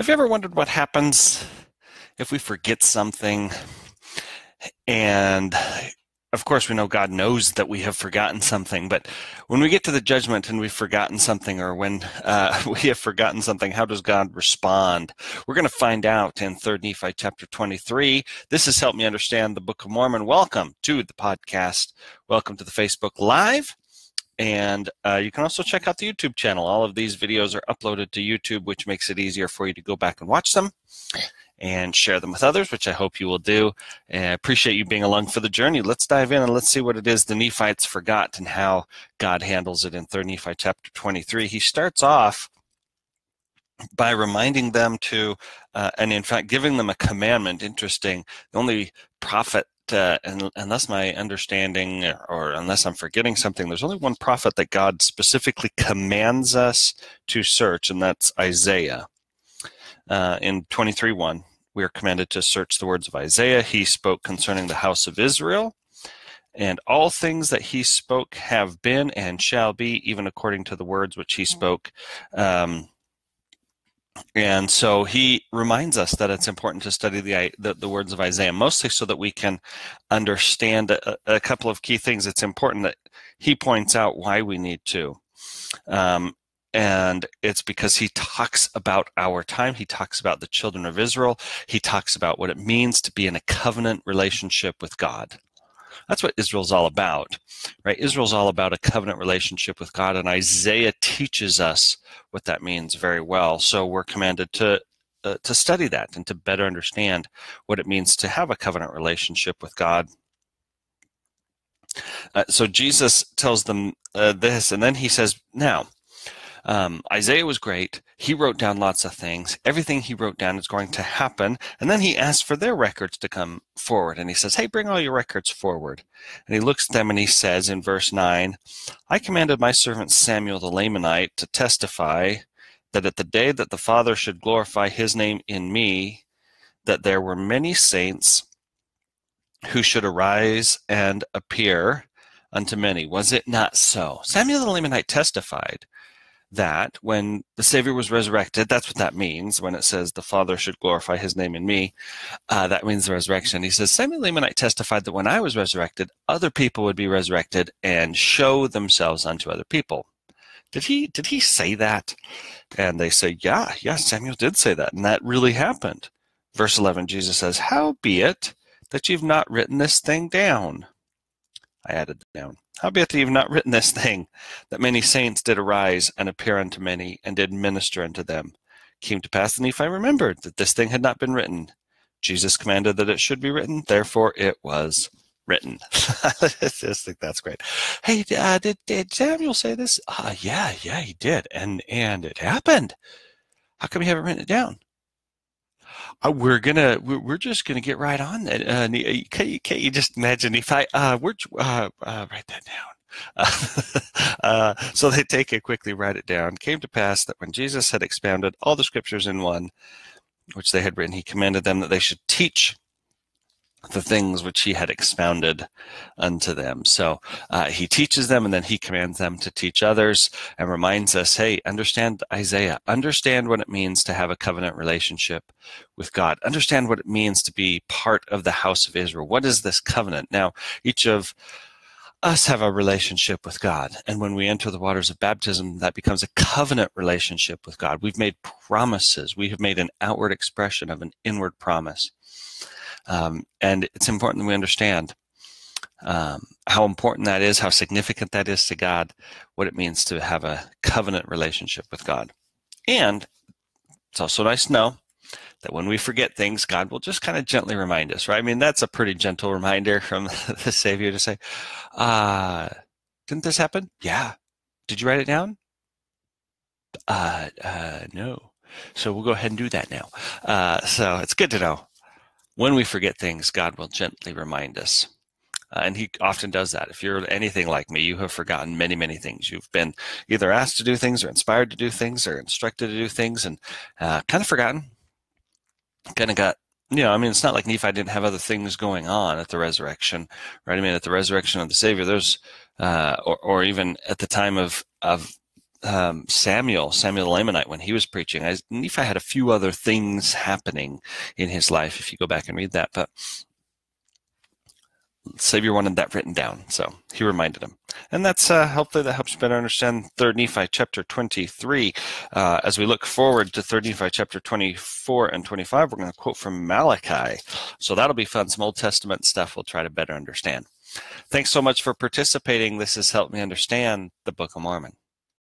Have you ever wondered what happens if we forget something? And of course, we know God knows that we have forgotten something, but when we get to the judgment and we've forgotten something, or when we have forgotten something, how does God respond? We're going to find out in 3 Nephi chapter 23. This has helped me understand the Book of Mormon. Welcome to the podcast. Welcome to the Facebook Live. And you can also check out the YouTube channel. All of these videos are uploaded to YouTube, which makes it easier for you to go back and watch them and share them with others, which I hope you will do. And I appreciate you being along for the journey. Let's dive in and let's see what it is the Nephites forgot and how God handles it in 3 Nephi chapter 23. He starts off by reminding them to, and in fact giving them a commandment. Interesting. The only prophet, unless my understanding, or unless I'm forgetting something, there's only one prophet that God specifically commands us to search, and that's Isaiah. In 23:1, we are commanded to search the words of Isaiah. He spoke concerning the house of Israel, and all things that he spoke have been and shall be, even according to the words which he spoke. And so he reminds us that it's important to study the words of Isaiah, mostly so that we can understand a couple of key things. It's important that he points out why we need to. And it's because he talks about our time. He talks about the children of Israel. He talks about what it means to be in a covenant relationship with God. That's what Israel's all about, right? Israel's all about a covenant relationship with God, and Isaiah teaches us what that means very well. So we're commanded to study that and to better understand what it means to have a covenant relationship with God. So Jesus tells them this, and then he says, now, Isaiah was great. He wrote down lots of things. Everything he wrote down is going to happen. And then he asks for their records to come forward. And he says, hey, bring all your records forward. And he looks at them and he says in verse 9, I commanded my servant Samuel the Lamanite to testify that at the day that the Father should glorify his name in me, that there were many saints who should arise and appear unto many. Was it not so? Samuel the Lamanite testified that when the Savior was resurrected, that's what that means when it says the Father should glorify his name in me. That means the resurrection. He says, Samuel Lamanite testified that when I was resurrected, other people would be resurrected and show themselves unto other people. Did he say that? And they say, yeah, Samuel did say that, and that really happened. Verse 11, Jesus says, howbeit that you've not written this thing down. I added down. Howbeit that you've not written this thing, that many saints did arise and appear unto many, and did minister unto them. Came to pass that Nephi remembered that this thing had not been written. Jesus commanded that it should be written, therefore it was written. I just think that's great. Hey, did Samuel say this? Yeah, he did, and it happened. How come you haven't written it down? We're just gonna get right on that. Can't you just imagine if write that down? So they take it quickly, write it down. Came to pass that when Jesus had expounded all the scriptures in one, which they had written, he commanded them that they should teach the things which he had expounded unto them. So he teaches them, and then he commands them to teach others, and reminds us, hey, understand Isaiah. Understand what it means to have a covenant relationship with God. Understand what it means to be part of the house of Israel. What is this covenant? Now, each of us have a relationship with God, and when we enter the waters of baptism, that becomes a covenant relationship with God. We've made promises. We have made an outward expression of an inward promise. And it's important that we understand how important that is, how significant that is to God, what it means to have a covenant relationship with God. And it's also nice to know that when we forget things, God will just kind of gently remind us, right? I mean, that's a pretty gentle reminder from the Savior to say, didn't this happen? Yeah. Did you write it down? No. So we'll go ahead and do that now. So it's good to know. When we forget things, God will gently remind us. And he often does that. If you're anything like me, you have forgotten many, many things. You've been either asked to do things or inspired to do things or instructed to do things and kind of forgotten. Kind of got, it's not like Nephi didn't have other things going on at the resurrection, right? I mean, at the resurrection of the Savior, there's, or even at the time of Samuel the Lamanite, when he was preaching. Nephi had a few other things happening in his life, if you go back and read that, but Savior wanted that written down, so he reminded him. And that's hopefully that helps you better understand 3rd Nephi chapter 23. As we look forward to 3rd Nephi chapter 24 and 25, we're going to quote from Malachi. So that'll be fun. Some Old Testament stuff we'll try to better understand. Thanks so much for participating. This has helped me understand the Book of Mormon.